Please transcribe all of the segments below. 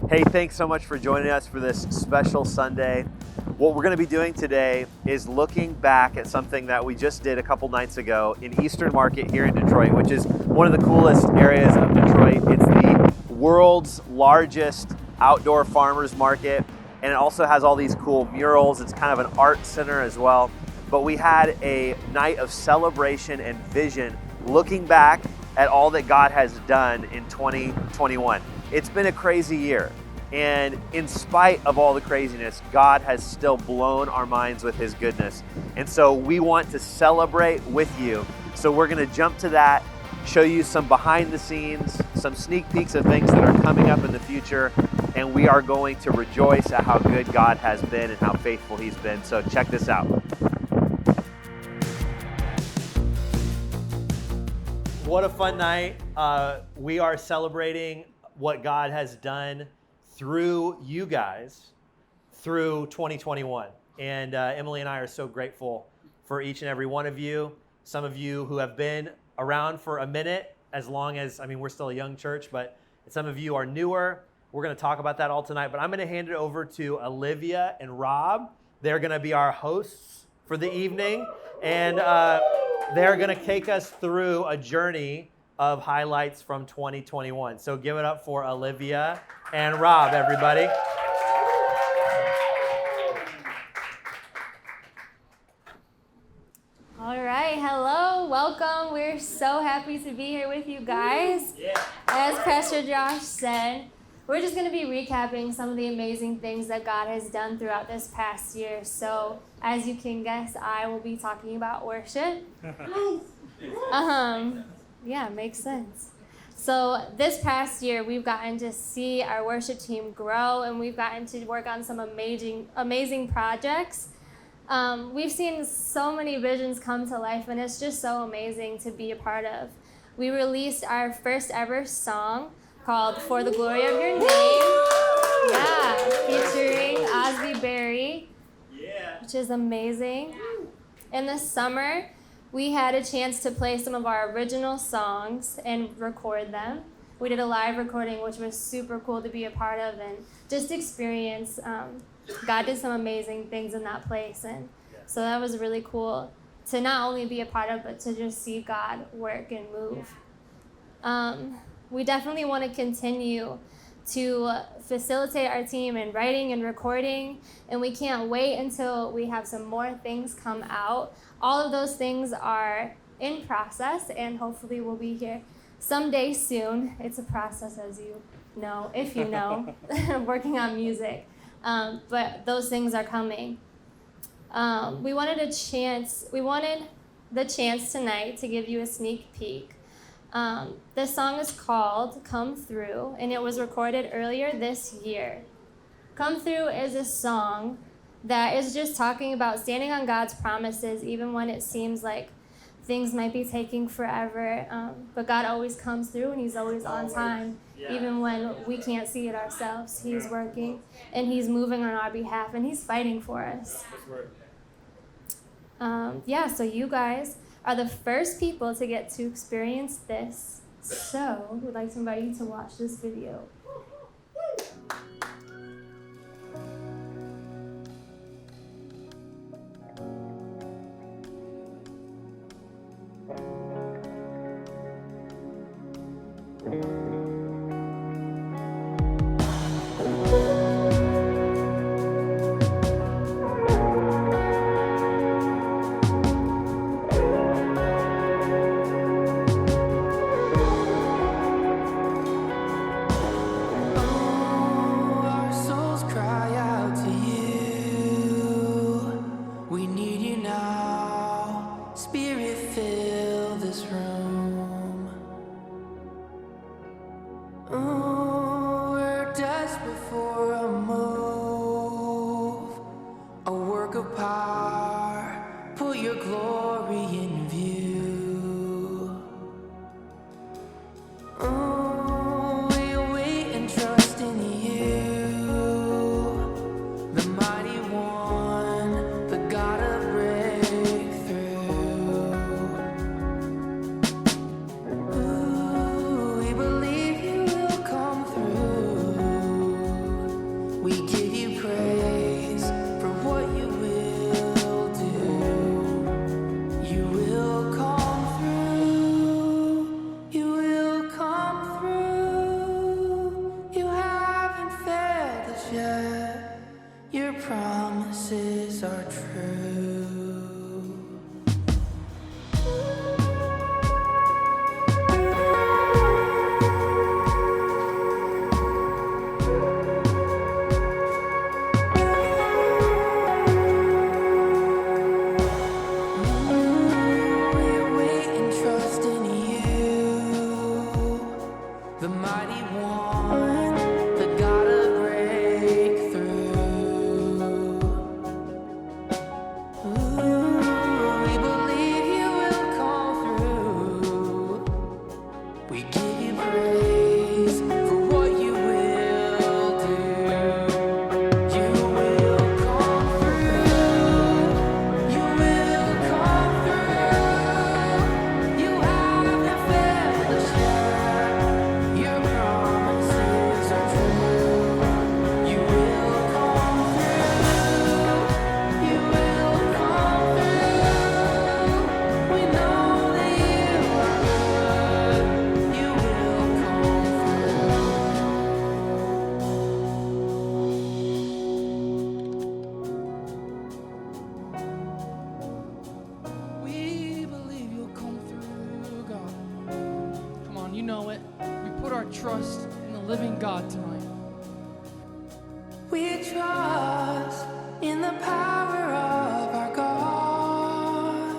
Hey, thanks so much for joining us for this special Sunday. What we're going to be doing today is looking back at something that we just did a couple nights ago in Eastern Market here in Detroit, which is one of the coolest areas of Detroit. It's the world's largest outdoor farmers market, and it also has all these cool murals. It's kind of an art center as well. But we had a night of celebration and vision, looking back at all that God has done in 2021. It's been a crazy year, and in spite of all the craziness, God has still blown our minds with His goodness. And so we want to celebrate with you. So we're going to jump to that, show you some behind the scenes, some sneak peeks of things that are coming up in the future, and we are going to rejoice at how good God has been and how faithful He's been. So check this out. What a fun night. We are celebrating what God has done through you guys through 2021. And Emily and I are so grateful for each and every one of you. Some of you who have been around for a minute, as long as, we're still a young church, but some of you are newer. We're going to talk about that all tonight, but I'm going to hand it over to Olivia and Rob. They're going to be our hosts for the evening, and they're going to take us through a journey of highlights from 2021. So give it up for Olivia and Rob, everybody. All right, hello, welcome. We're so happy to be here with you guys. Yeah. As Pastor Josh said, we're just going to be recapping some of the amazing things that God has done throughout this past year. So, as you can guess, I will be talking about worship. Yeah, makes sense. So this past year, we've gotten to see our worship team grow, and we've gotten to work on some amazing projects. We've seen so many visions come to life, and it's just so amazing to be a part of. We released our first ever song called For the Glory of Your Name. Yeah, featuring Osby Berry, which is amazing. In the summer, we had a chance to play some of our original songs and record them. We did a live recording, which was super cool to be a part of and just experience. God did some amazing things in that place. And so that was really cool to not only be a part of, but to just see God work and move. We definitely want to continue to facilitate our team in writing and recording, and we can't wait until we have some more things come out. All of those things are in process, and hopefully we'll be here someday soon. It's a process, as you know, if you know, working on music, but those things are coming. We wanted the chance tonight to give you a sneak peek. This song is called Come Through, and it was recorded earlier this year. Come Through is a song that is just talking about standing on God's promises, even when it seems like things might be taking forever. But God always comes through, and He's always on time, even when we can't see it ourselves. He's working, and He's moving on our behalf, and He's fighting for us. So you guys are the first people to get to experience this. So we'd like to invite you to watch this video. know it. We put our trust in the living God tonight. We trust in the power of our God.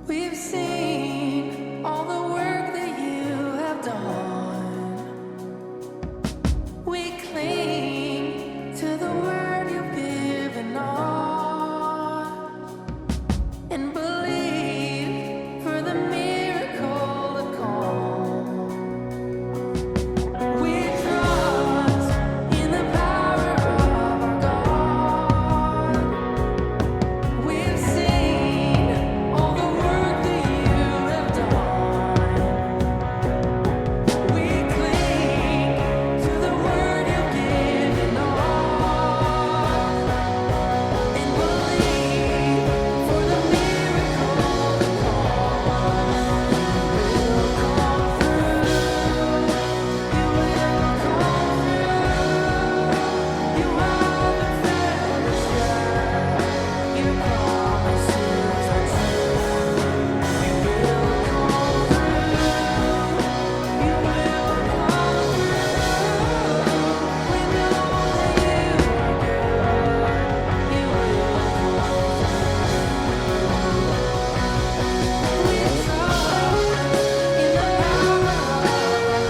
We've seen all the work that you have done. We cling to the word you've given us and believe for the miracle to come. We trust in the power of our God. We've seen all the work that you have done. We cling to the word you've given us and believe for the miracle to come. You will come through. You will come through. You haven't failed us yet. Your promises are true. You will come through. You will come through. We know that you are good. You will come through. We trust in the power of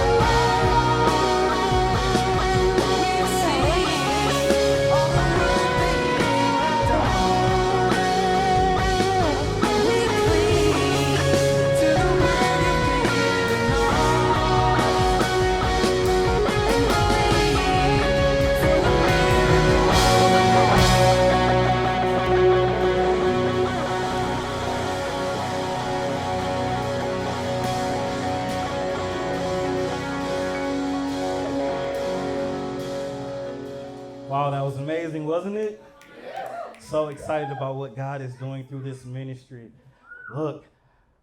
We've seen all the work that you have done. We cling to the word you've given us and believe for the Wow, that was amazing, wasn't it? So excited about what God is doing through this ministry. Look,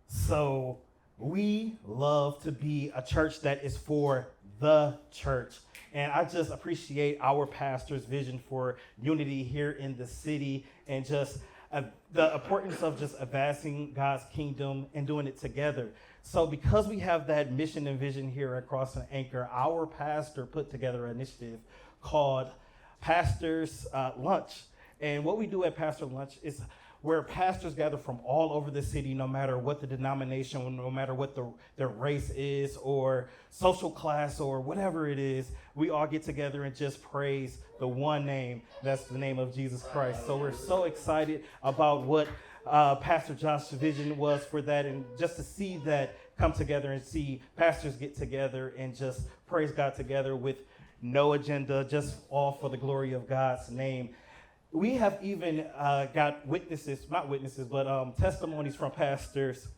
so we love to be a church that is for the church. And I just appreciate our pastor's vision for unity here in the city and just the importance of just advancing God's kingdom and doing it together. So because we have that mission and vision here at Cross and Anchor, our pastor put together an initiative called Pastor's Lunch. And what we do at Pastor Lunch is where pastors gather from all over the city, no matter what the denomination, no matter what their race is or social class or whatever it is, we all get together and just praise the one name, that's the name of Jesus Christ. So we're so excited about what Pastor Josh's vision was for that, and just to see that come together and see pastors get together and just praise God together with no agenda, just all for the glory of God's name. We have even got testimonies from pastors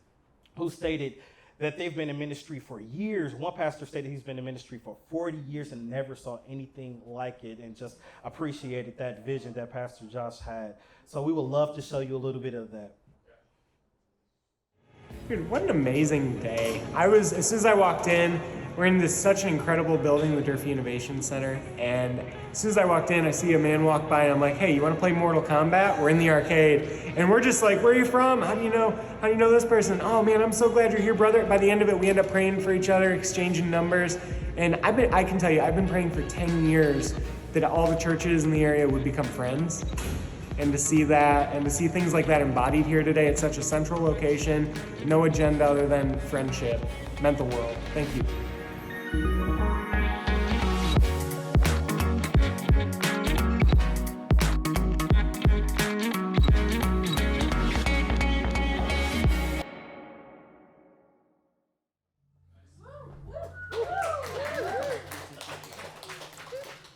who stated that they've been in ministry for years. One pastor stated he's been in ministry for 40 years and never saw anything like it, and just appreciated that vision that Pastor Josh had. So we would love to show you a little bit of that. Dude, what an amazing day. As soon as I walked in, we're in such an incredible building, the Durfee Innovation Center, and as soon as I walked in, I see a man walk by, and I'm like, hey, you want to play Mortal Kombat? We're in the arcade, and we're just like, where are you from? How do you know this person? Oh man, I'm so glad you're here, brother. By the end of it, we end up praying for each other, exchanging numbers, and I can tell you, I've been praying for 10 years that all the churches in the area would become friends. And to see that, and to see things like that embodied here today at such a central location, no agenda other than friendship, meant the world. Thank you.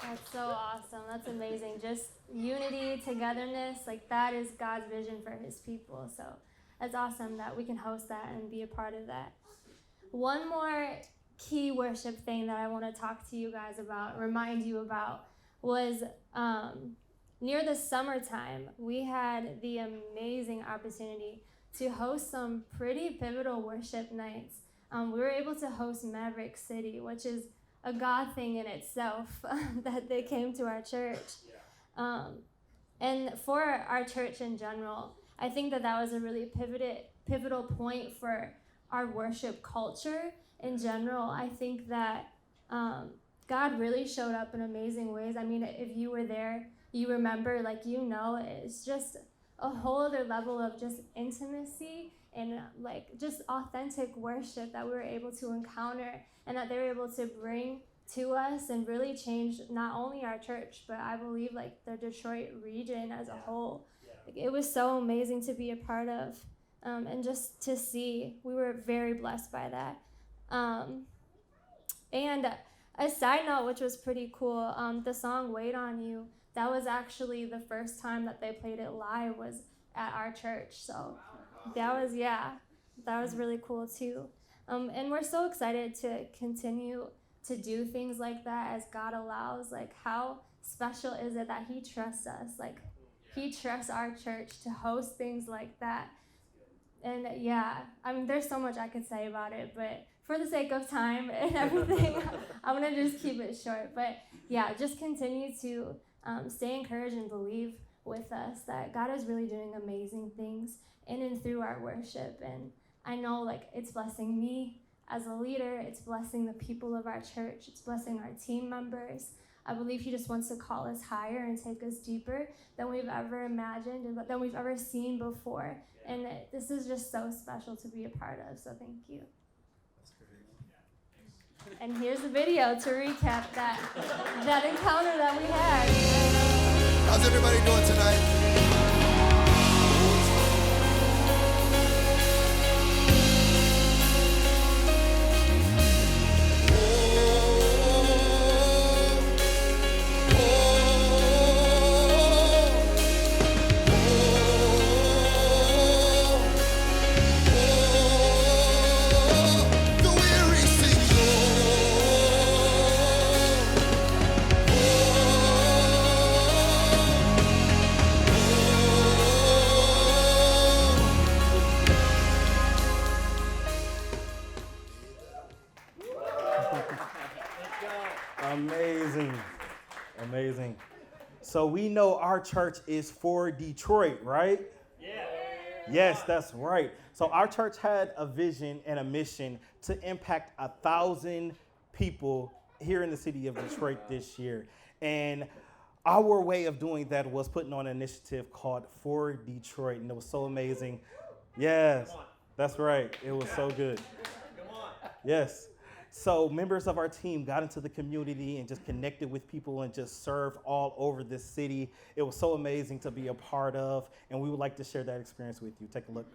That's so awesome. That's amazing. Just unity, togetherness, like that is God's vision for his people. So that's awesome that we can host that and be a part of that. One more key worship thing that I want to talk to you guys about, remind you about, was near the summertime, we had the amazing opportunity to host some pretty pivotal worship nights. We were able to host Maverick City, which is a God thing in itself, that they came to our church. And for our church in general, I think that was a really pivotal point for our worship culture, in general, I think that God really showed up in amazing ways. I mean, if you were there, you remember, like, it's just a whole other level of just intimacy and like just authentic worship that we were able to encounter and that they were able to bring to us and really change not only our church, but I believe like the Detroit region as a whole. Like, it was so amazing to be a part of, and just to see. We were very blessed by that. And a side note, which was pretty cool, the song Wait on You, that was actually the first time that they played it live was at our church. So that was really cool too. And we're so excited to continue to do things like that as God allows. Like, how special is it that he trusts us? Like, he trusts our church to host things like that. And yeah, I mean, there's so much I could say about it, but for the sake of time and everything, I'm going to just keep it short. But yeah, just continue to stay encouraged and believe with us that God is really doing amazing things in and through our worship. And I know, like, it's blessing me as a leader. It's blessing the people of our church. It's blessing our team members. I believe he just wants to call us higher and take us deeper than we've ever imagined and than we've ever seen before. And this is just so special to be a part of, so thank you. And here's the video to recap that encounter that we had. How's everybody doing tonight? The weary sing, Amazing. So we know our church is for Detroit, right? Yes, that's right. So our church had a vision and a mission to impact 1,000 people here in the city of Detroit this year. And our way of doing that was putting on an initiative called For Detroit, and it was so amazing. Yes, that's right. It was so good. Yes. So members of our team got into the community and just connected with people and just served all over this city. It was so amazing to be a part of, and we would like to share that experience with you. Take a look.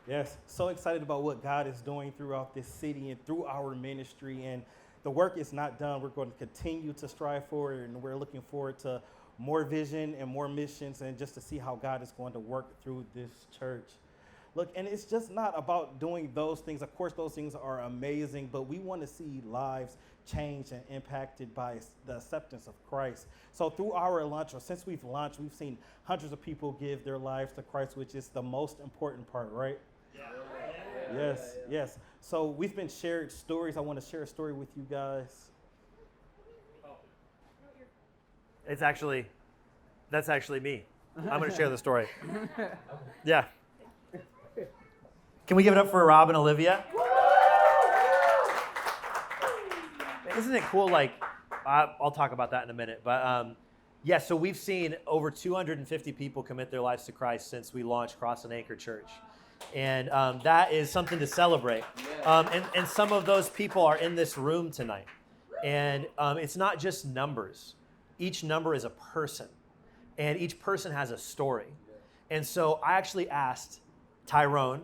Yes, so excited about what God is doing throughout this city and through our ministry. And the work is not done. We're going to continue to strive forward, and we're looking forward to more vision and more missions and just to see how God is going to work through this church. Look, and it's just not about doing those things. Of course, those things are amazing, but we want to see lives changed and impacted by the acceptance of Christ. So through our lunch, or since we've launched, we've seen hundreds of people give their lives to Christ, which is the most important part, right? Yes. So we've been shared stories. I want to share a story with you guys. That's actually me. I'm going to share the story. Yeah. Can we give it up for Rob and Olivia? Isn't it cool? Like, I'll talk about that in a minute. But Yeah, so we've seen over 250 people commit their lives to Christ since we launched Cross and Anchor Church. And that is something to celebrate. And some of those people are in this room tonight. And it's not just numbers. Each number is a person. And each person has a story. And so I actually asked Tyrone,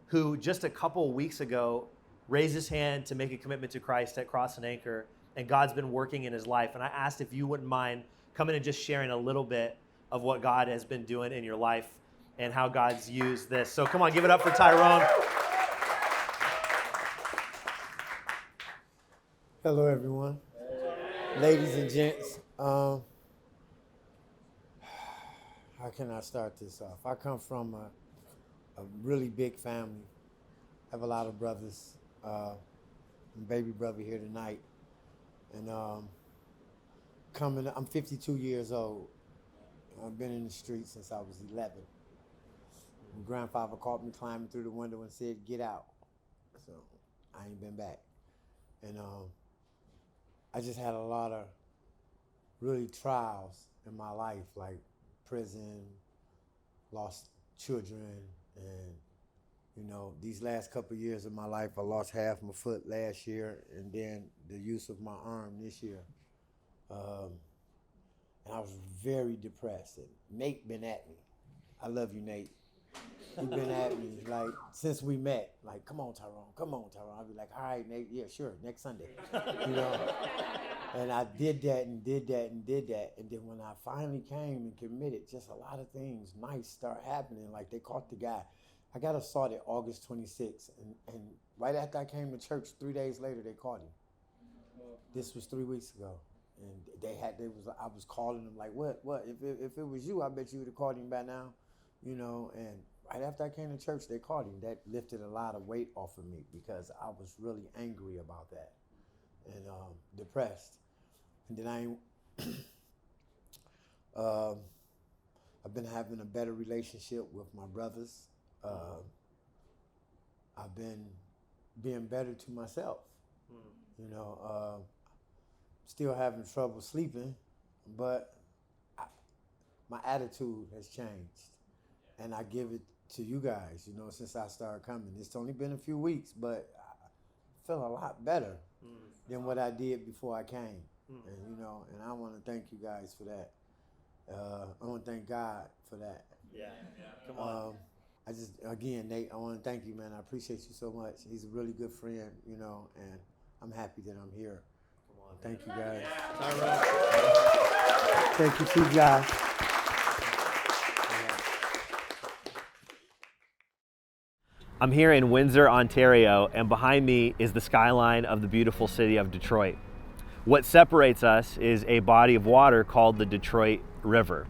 who just a couple weeks ago raised his hand to make a commitment to Christ at Cross and Anchor, and God's been working in his life. And I asked if you wouldn't mind coming and just sharing a little bit of what God has been doing in your life and how God's used this. So come on, give it up for Tyrone. Hello, everyone. Ladies and gents. How can I start this off? I come from a really big family. I have a lot of brothers. I'm baby brother here tonight. And I'm 52 years old. I've been in the streets since I was 11. My grandfather caught me climbing through the window and said, "Get out." So I ain't been back. And I just had a lot of really trials in my life, like prison, lost children, and you know, these last couple of years of my life, I lost half my foot last year, and then the use of my arm this year. And I was very depressed. And Nate been at me. I love you, Nate. You've been at me like since we met. Like, come on, Tyrone. Come on, Tyrone. I'll be like, all right, Nate. Yeah, sure. Next Sunday. You know. And I did that and did that and did that. And then when I finally came and committed, just a lot of things nice start happening. Like they caught the guy. I got assaulted August 26th, and right after I came to church, 3 days later they caught him. This was 3 weeks ago, and I was calling them like, what? If it was you, I bet you would have caught him by now, you know. And right after I came to church, they caught him. That lifted a lot of weight off of me because I was really angry about that and depressed. And then I've been having a better relationship with my brothers. I've been being better to myself, you know, still having trouble sleeping, but my attitude has changed, and I give it to you guys, you know, since I started coming. It's only been a few weeks, but I feel a lot better than what I did before I came, and you know, and I want to thank you guys for that. I want to thank God for that. Yeah. Come on. Again, Nate, I want to thank you, man. I appreciate you so much. He's a really good friend, you know, and I'm happy that I'm here. Come on. Thank you, guys. Tyrone. Thank you, too, guys. I'm here in Windsor, Ontario, and behind me is the skyline of the beautiful city of Detroit. What separates us is a body of water called the Detroit River.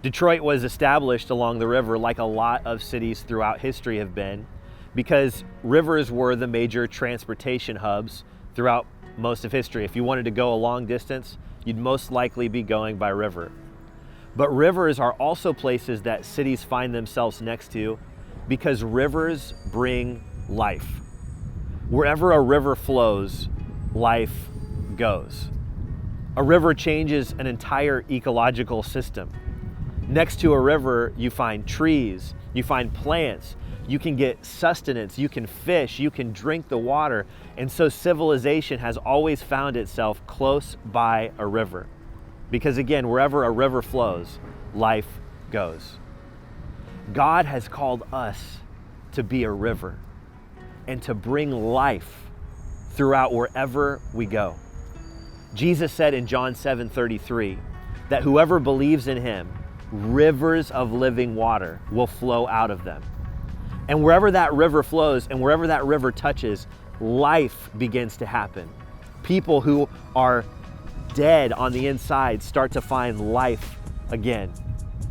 Detroit was established along the river like a lot of cities throughout history have been, because rivers were the major transportation hubs throughout most of history. If you wanted to go a long distance, you'd most likely be going by river. But rivers are also places that cities find themselves next to because rivers bring life. Wherever a river flows, life goes. A river changes an entire ecological system. Next to a river, you find trees, you find plants, you can get sustenance, you can fish, you can drink the water. And so civilization has always found itself close by a river. Because again, wherever a river flows, life goes. God has called us to be a river and to bring life throughout wherever we go. Jesus said in John 7:33 that whoever believes in him, rivers of living water will flow out of them. And wherever that river flows and wherever that river touches, life begins to happen. People who are dead on the inside start to find life again.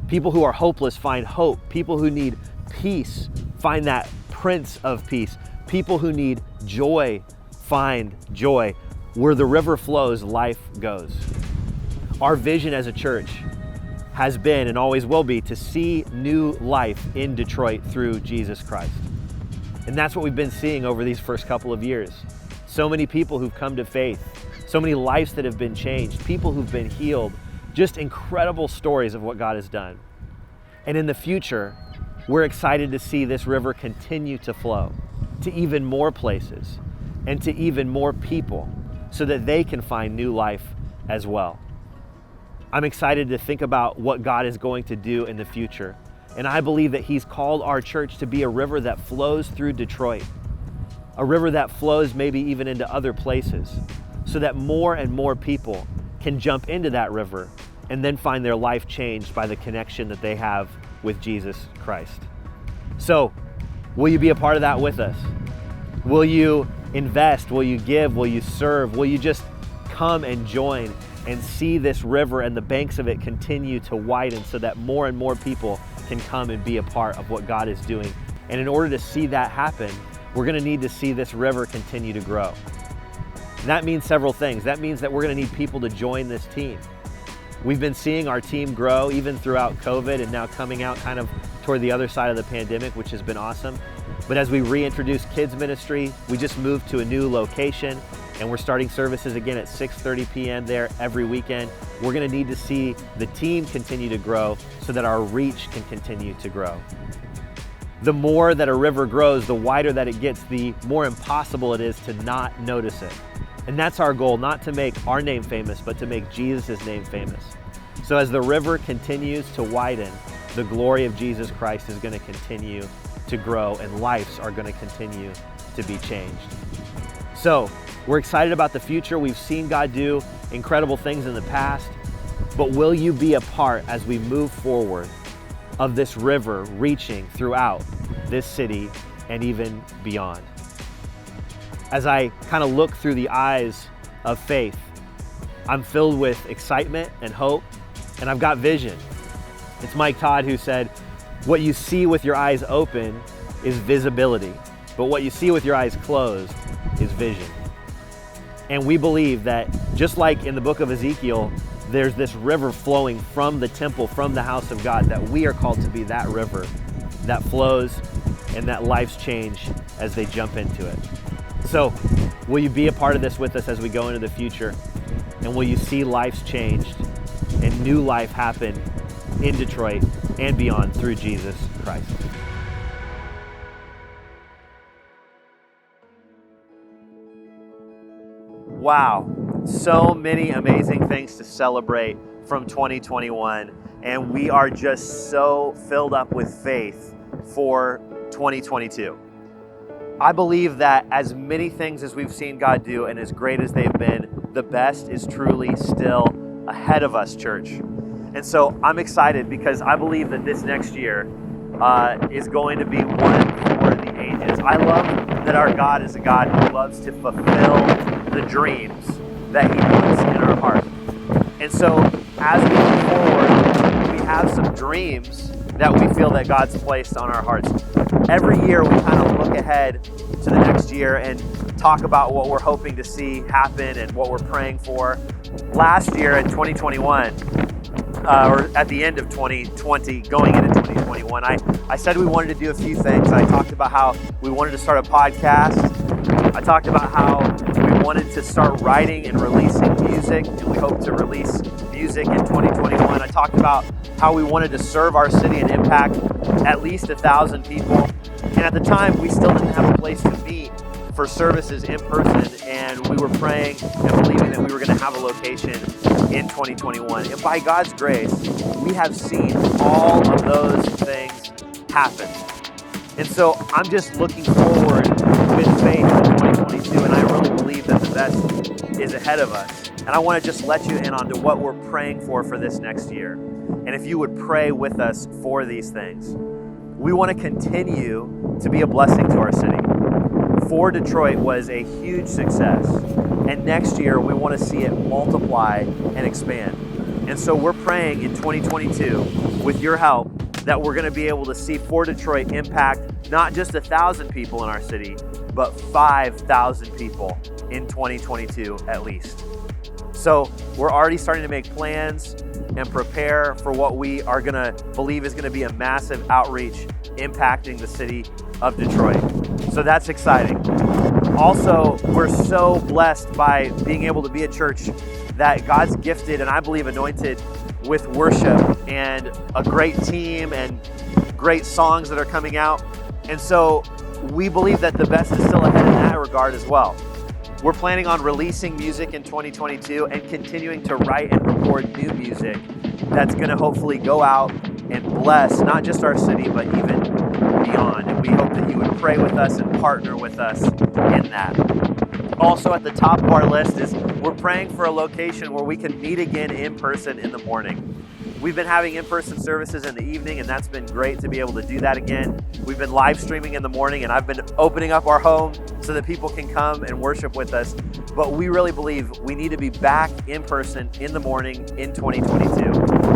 People who are hopeless find hope. People who need peace find that Prince of Peace. People who need joy find joy. Where the river flows, life goes. Our vision as a church has been and always will be to see new life in Detroit through Jesus Christ. And that's what we've been seeing over these first couple of years. So many people who've come to faith, so many lives that have been changed, people who've been healed, Just incredible stories of what God has done. And in the future, we're excited to see this river continue to flow to even more places and to even more people so that they can find new life as well. I'm excited to think about what God is going to do in the future. And I believe that He's called our church to be a river that flows through Detroit, a river that flows maybe even into other places, so that more and more people can jump into that river and then find their life changed by the connection that they have with Jesus Christ. So, will you be a part of that with us? Will you invest? Will you give? Will you serve? Will you just come and join and see this river and the banks of it continue to widen so that more and more people can come and be a part of what God is doing? And in order to see that happen, we're going to need to see this river continue to grow. And that means several things. That means that we're going to need people to join this team. We've been seeing our team grow even throughout COVID and now coming out kind of toward the other side of the pandemic, which has been awesome. But as we reintroduce kids ministry, we just moved to a new location and we're starting services again at 6:30 p.m. there every weekend. We're going to need to see the team continue to grow so that our reach can continue to grow. The more that a river grows, the wider that it gets, the more impossible it is to not notice it. And that's our goal, not to make our name famous, but to make Jesus' name famous. So as the river continues to widen, the glory of Jesus Christ is going to continue to grow and lives are going to continue to be changed. So we're excited about the future. We've seen God do incredible things in the past, but will you be a part as we move forward of this river reaching throughout this city and even beyond? As I kind of look through the eyes of faith, I'm filled with excitement and hope, and I've got vision. It's Mike Todd who said, what you see with your eyes open is visibility, but what you see with your eyes closed is vision. And we believe that just like in the book of Ezekiel, there's this river flowing from the temple, from the house of God, that we are called to be that river that flows and that lives change as they jump into it. So will you be a part of this with us as we go into the future? And will you see lives changed and new life happen in Detroit and beyond through Jesus Christ? Wow, so many amazing things to celebrate from 2021, and we are just so filled up with faith for 2022. I believe that as many things as we've seen God do and as great as they've been, the best is truly still ahead of us, church. And so I'm excited because I believe that this next year is going to be one for the ages. I love that our God is a God who loves to fulfill the dreams that He puts in our heart. And so as we move forward, we have some dreams that we feel that God's placed on our hearts. Every year we kind of look ahead to the next year and talk about what we're hoping to see happen and what we're praying for. Last year in 2021, or at the end of 2020, going into 2021, I said we wanted to do a few things. I talked about how we wanted to start a podcast. I talked about how we wanted to start writing and releasing music, and we hope to release music in 2021. I talked about how we wanted to serve our city and impact at least 1,000 people. And at the time, we still didn't have a place to meet for services in person, and we were praying and believing that we were going to have a location in 2021. And by God's grace, we have seen all of those things happen. And so I'm just looking forward with faith to 2022, and I really believe that the best is ahead of us. And I want to just let you in on to what we're praying for this next year. And if you would pray with us for these things. We want to continue to be a blessing to our city. For Detroit was a huge success. And next year, we want to see it multiply and expand. And so we're praying in 2022, with your help, that we're going to be able to see For Detroit impact not just 1,000 people in our city, but 5,000 people in 2022 at least. So we're already starting to make plans and prepare for what we are going to believe is going to be a massive outreach impacting the city of Detroit. So that's exciting. Also, we're so blessed by being able to be a church that God's gifted and I believe anointed with worship and a great team and great songs that are coming out. And so we believe that the best is still ahead in that regard as well. We're planning on releasing music in 2022 and continuing to write and record new music that's going to hopefully go out and bless not just our city, but even beyond. And we hope that you would pray with us and partner with us in that. Also at the top of our list is we're praying for a location where we can meet again in person in the morning. We've been having in-person services in the evening, and that's been great to be able to do that again. We've been live streaming in the morning, and I've been opening up our home so that people can come and worship with us. But we really believe we need to be back in person in the morning in 2022.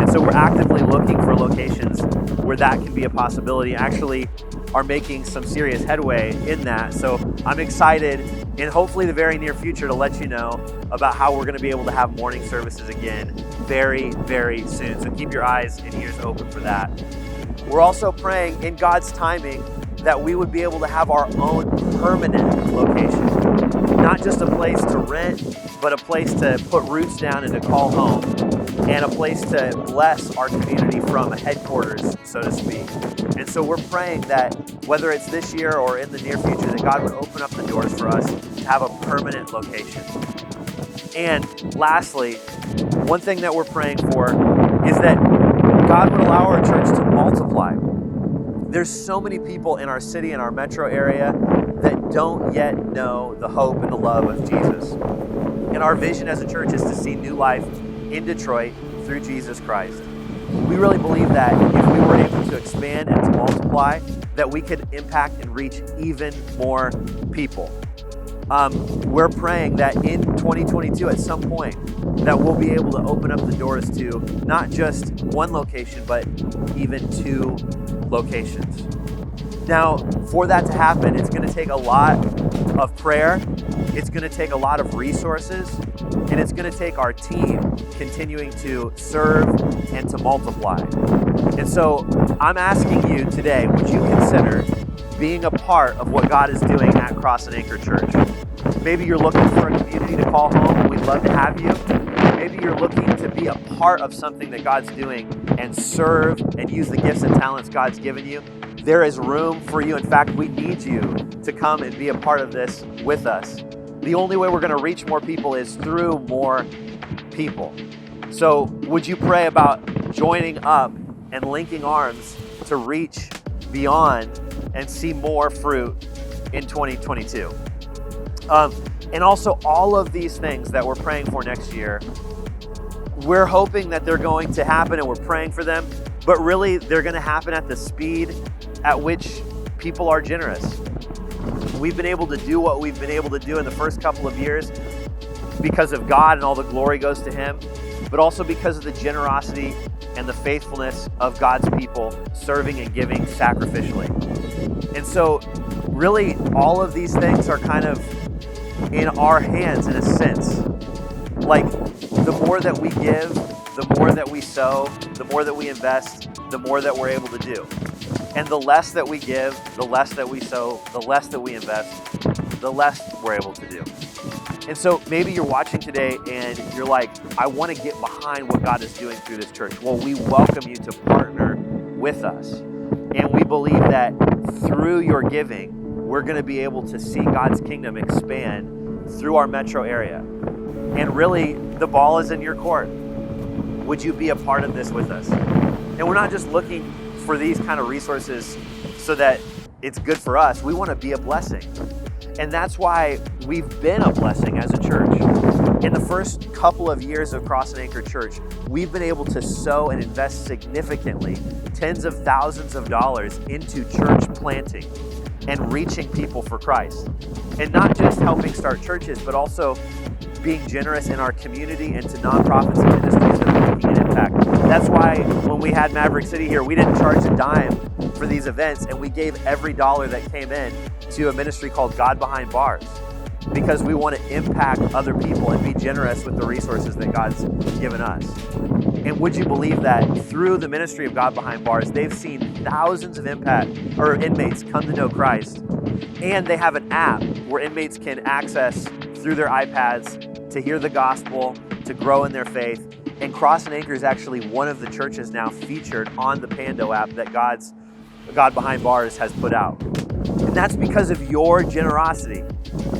And so we're actively looking for locations where that can be a possibility. Actually, are making some serious headway in that. So I'm excited in hopefully the very near future to let you know about how we're going to be able to have morning services again very, very soon. So keep your eyes and ears open for that. We're also praying in God's timing that we would be able to have our own permanent location. Not just a place to rent, but a place to put roots down and to call home, and a place to bless our community from a headquarters, so to speak. And so we're praying that whether it's this year or in the near future, that God would open up the doors for us to have a permanent location. And lastly, one thing that we're praying for is that God would allow our church to multiply. There's so many people in our city and our metro area that don't yet know the hope and the love of Jesus. And our vision as a church is to see new life in Detroit through Jesus Christ. We really believe that if we were able to expand and to multiply, that we could impact and reach even more people. We're praying that in 2022 at some point that we'll be able to open up the doors to not just one location, but even 2 locations. Now, for that to happen, it's going to take a lot of prayer, it's going to take a lot of resources, and it's going to take our team continuing to serve and to multiply. And so I'm asking you today, would you consider being a part of what God is doing at Cross and Anchor Church? Maybe you're looking for a community to call home, and we'd love to have you. Maybe you're looking to be a part of something that God's doing and serve and use the gifts and talents God's given you. There is room for you. In fact, we need you to come and be a part of this with us. The only way we're going to reach more people is through more people. So would you pray about joining up and linking arms to reach beyond and see more fruit in 2022? And also all of these things that we're praying for next year, we're hoping that they're going to happen and we're praying for them, but really they're going to happen at the speed at which people are generous. We've been able to do what we've been able to do in the first couple of years because of God, and all the glory goes to Him, but also because of the generosity and the faithfulness of God's people serving and giving sacrificially. And so really all of these things are kind of in our hands in a sense. Like the more that we give, the more that we sow, the more that we invest, the more that we're able to do. And the less that we give, the less that we sow, the less that we invest, the less we're able to do. And so maybe you're watching today and you're like, I want to get behind what God is doing through this church. Well, we welcome you to partner with us. And we believe that through your giving, we're going to be able to see God's kingdom expand through our metro area. And really, the ball is in your court. Would you be a part of this with us? And we're not just looking for these kind of resources so that it's good for us. We want to be a blessing. And that's why we've been a blessing as a church. In the first couple of years of Cross and Anchor Church, we've been able to sow and invest significantly, tens of thousands of dollars into church planting and reaching people for Christ. And not just helping start churches, but also being generous in our community and to nonprofits and ministries that are making an impact. That's why when we had Maverick City here, we didn't charge a dime for these events, and we gave every dollar that came in to a ministry called God Behind Bars, because we want to impact other people and be generous with the resources that God's given us. And would you believe that through the ministry of God Behind Bars, they've seen thousands of inmates come to know Christ, and they have an app where inmates can access through their iPads to hear the gospel, to grow in their faith, And Cross and Anchor is actually one of the churches now featured on the Pando app that God Behind Bars has put out. And that's because of your generosity.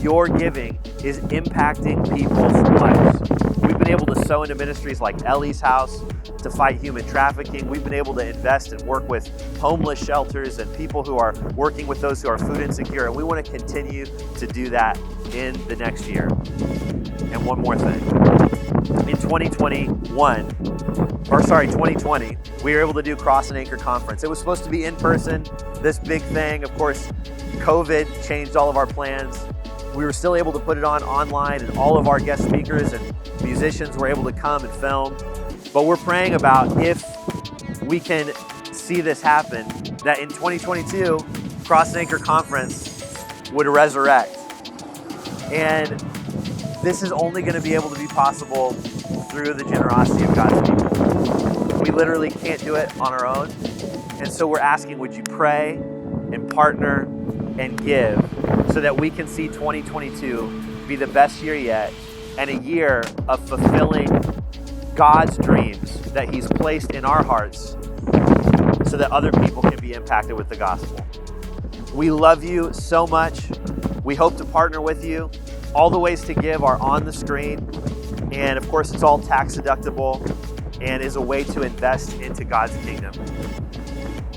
Your giving is impacting people's lives. We've been able to sow into ministries like Ellie's House to fight human trafficking. We've been able to invest and work with homeless shelters and people who are working with those who are food insecure. And we want to continue to do that in the next year. And one more thing. In 2020, we were able to do Cross and Anchor Conference. It was supposed to be in person, this big thing. Of course, COVID changed all of our plans. We were still able to put it on online, and all of our guest speakers and musicians were able to come and film. But we're praying about if we can see this happen, that in 2022, Cross and Anchor Conference would resurrect. And this is only going to be able to be possible through the generosity of God's people. We literally can't do it on our own. And so we're asking, would you pray and partner and give so that we can see 2022 be the best year yet, and a year of fulfilling God's dreams that He's placed in our hearts so that other people can be impacted with the gospel. We love you so much. We hope to partner with you. All the ways to give are on the screen. And of course, it's all tax deductible and is a way to invest into God's kingdom.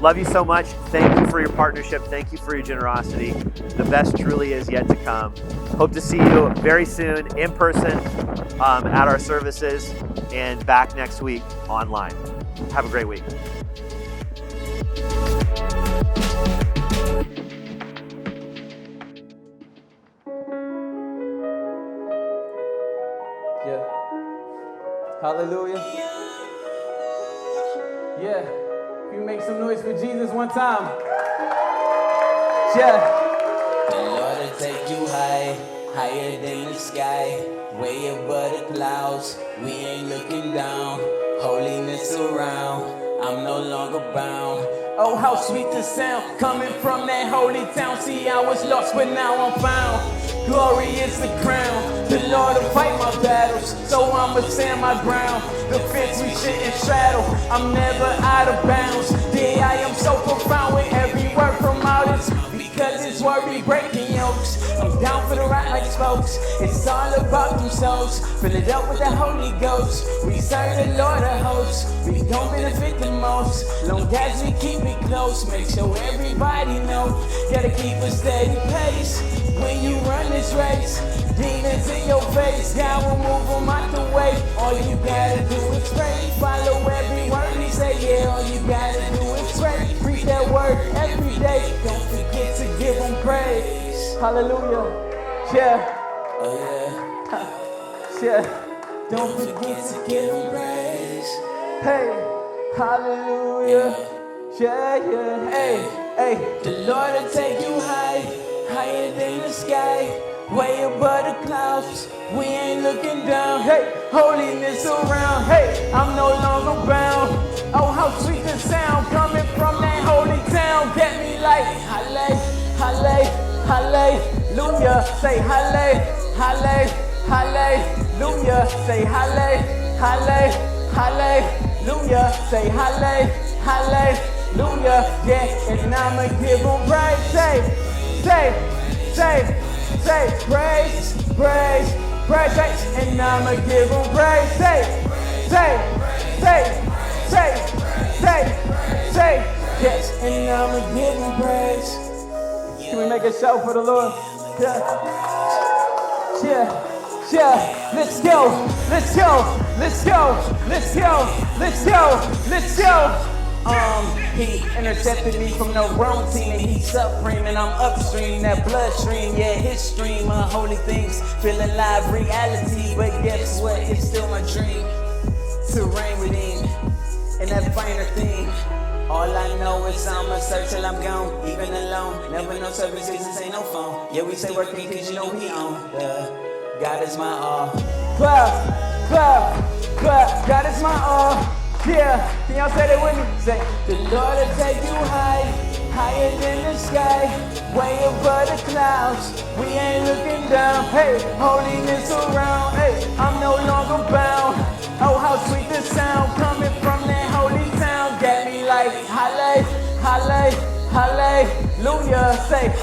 Love you so much. Thank you for your partnership. Thank you for your generosity. The best truly is yet to come. Hope to see you very soon in person at our services and back next week online. Have a great week. Yeah. Hallelujah. Yeah. You make some noise for Jesus one time. Yeah. The Lord will take you high, higher than the sky, way above the clouds. We ain't looking down, holiness around. I'm no longer bound. Oh, how sweet the sound coming from that holy town. See, I was lost, but now I'm found. Glory is the crown. The Lord will fight my battles, so I'ma stand my ground. The fence we shouldn't straddle. I'm never out of bounds. Yeah, I am so profound with every word from out his, because it's worry breaking yokes. I'm down for the right like folks. It's all about them souls. Fill it up with the Holy Ghost. We serve the Lord of hosts. We gon' benefit the most, long as we keep it close. Make sure everybody know. Gotta keep a steady pace when you run this race. Demons in your face, God will move them out the way. All you gotta do is pray. Follow every word he say. Yeah, all you gotta do is pray. Preach that word every day. Don't forget to give him praise. Hallelujah. Yeah. Oh Yeah. Don't forget to give him praise. Hey. Hallelujah. Yeah. Hey. The Lord will take you high, higher than the sky, way above the clouds. We ain't looking down. Hey, holiness around. Hey, I'm no longer bound. Oh, how sweet the sound coming from that holy town. Get me like hallelujah. Say hallelujah. Say hallelujah. Say hallelujah. Yeah, and I'ma give him praise. Say, praise, and I'ma give him praise. Say, yes, and I'ma give him praise. Can we make a show for the Lord? Yeah, let's go. He intercepted me from the wrong team, and he's supreme, and I'm upstream, that bloodstream, yeah, his stream of holy things, feel alive, reality, but guess what, it's still my dream, to reign with him, and that finer thing, all I know is I'ma search till I'm gone, even alone, never no service, this ain't no phone, yeah, we say working cause you know we own, God is my all, clap, God is my all. Yeah, can y'all say that with me? Say, the Lord will take you high, higher than the sky, way above the clouds. We ain't looking down. Hey, holiness around. Hey, I'm no longer bound. Oh, how sweet the sound coming from that holy town. Get me like halle, halle, hallelujah. Say,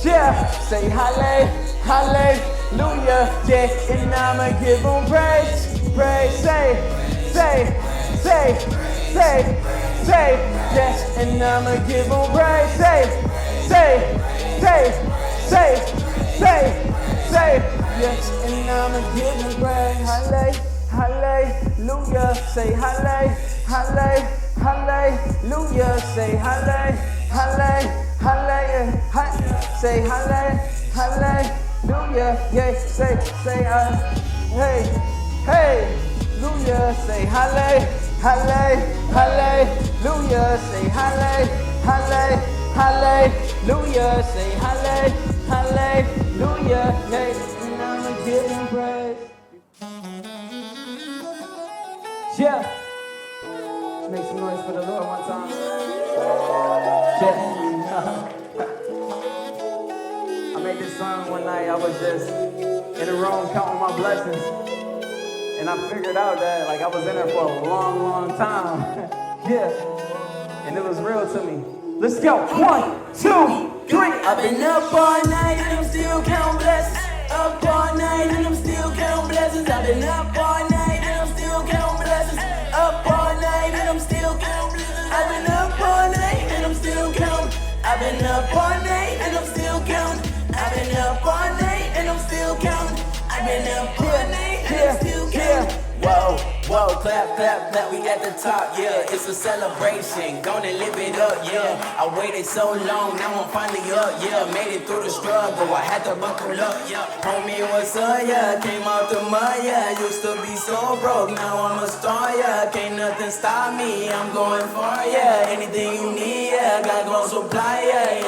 yeah. Say halle, hallelujah. Yeah, and I'ma give 'em praise. Say, yeah, and I'ma give 'em praise. Say, yeah, and I'ma give 'em praise. Hallelujah. Say hallelujah. Say hallelujah. Say hallelujah. Yeah, say hey, hallelujah. Say hallelujah. Say hallelujah. Say hallelujah. Yeah, and I'ma give 'em praise. Yeah. Let's make some noise for the Lord one time. Yeah. I made this song one night. I was just in a room counting my blessings. And I figured out that like I was in there for a long, long time. Yeah. And it was real to me. Let's go. 1, 2, 3. I've been up all night and I'm still counting blessings. Up all night and I'm still counting blessings. I've been up all night and I'm still counting blessings. Up all night and I'm still counting blessings. I've been up all night and I'm still counting. I've been up all night and I'm still counting. I've been up all night and I'm still counting. I've been up all night and I'm still counting. Whoa, clap, clap, clap, we at the top, yeah, it's a celebration, gonna live it up, yeah, I waited so long, now I'm finally up, yeah, made it through the struggle, I had to buckle up, yeah, homie, what's up, yeah, came out the mud, yeah, used to be so broke, now I'm a star, yeah, can't nothing stop me, I'm going far, yeah, anything you need, yeah, got gon' supply, yeah,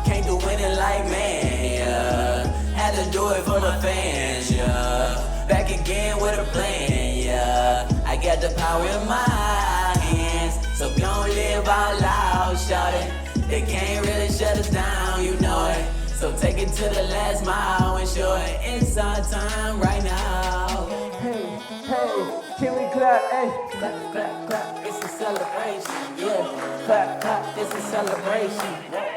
can't do it like man, yeah, had to do it for the fans, yeah. Back again with a plan, yeah. I got the power in my hands, so gon' live out loud, shout it. They can't really shut us down, you know it. So take it to the last mile and show it. It's our time right now. Hey, can we clap? Hey, Clap, clap, clap, it's a celebration, yeah. Clap, clap, it's a celebration.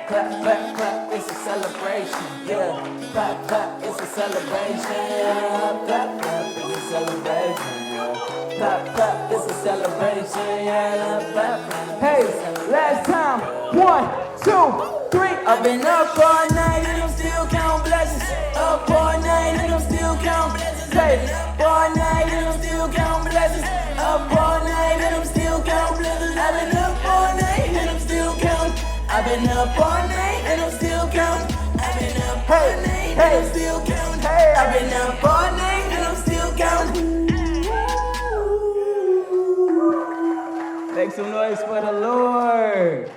Clap, clap, clap, it's a celebration, yeah. Clap, clap, it's a celebration. Clap, clap, it's a celebration, yeah. Clap, clap, it's a celebration, yeah. Clap, clap. hey, last time. 1, 2, 3. I've been up all night and I'm still counting blessings. Up all night and I'm still counting blessings. Say, Up all night and I'm still counting blessings. Up all night and I'm still counting blessings. I've been up all night and I'm still counting. I've been up all night and I'm still counting. I've been up all night and I'm still counting. I've been up all night and I'm still counting. make some noise for the Lord.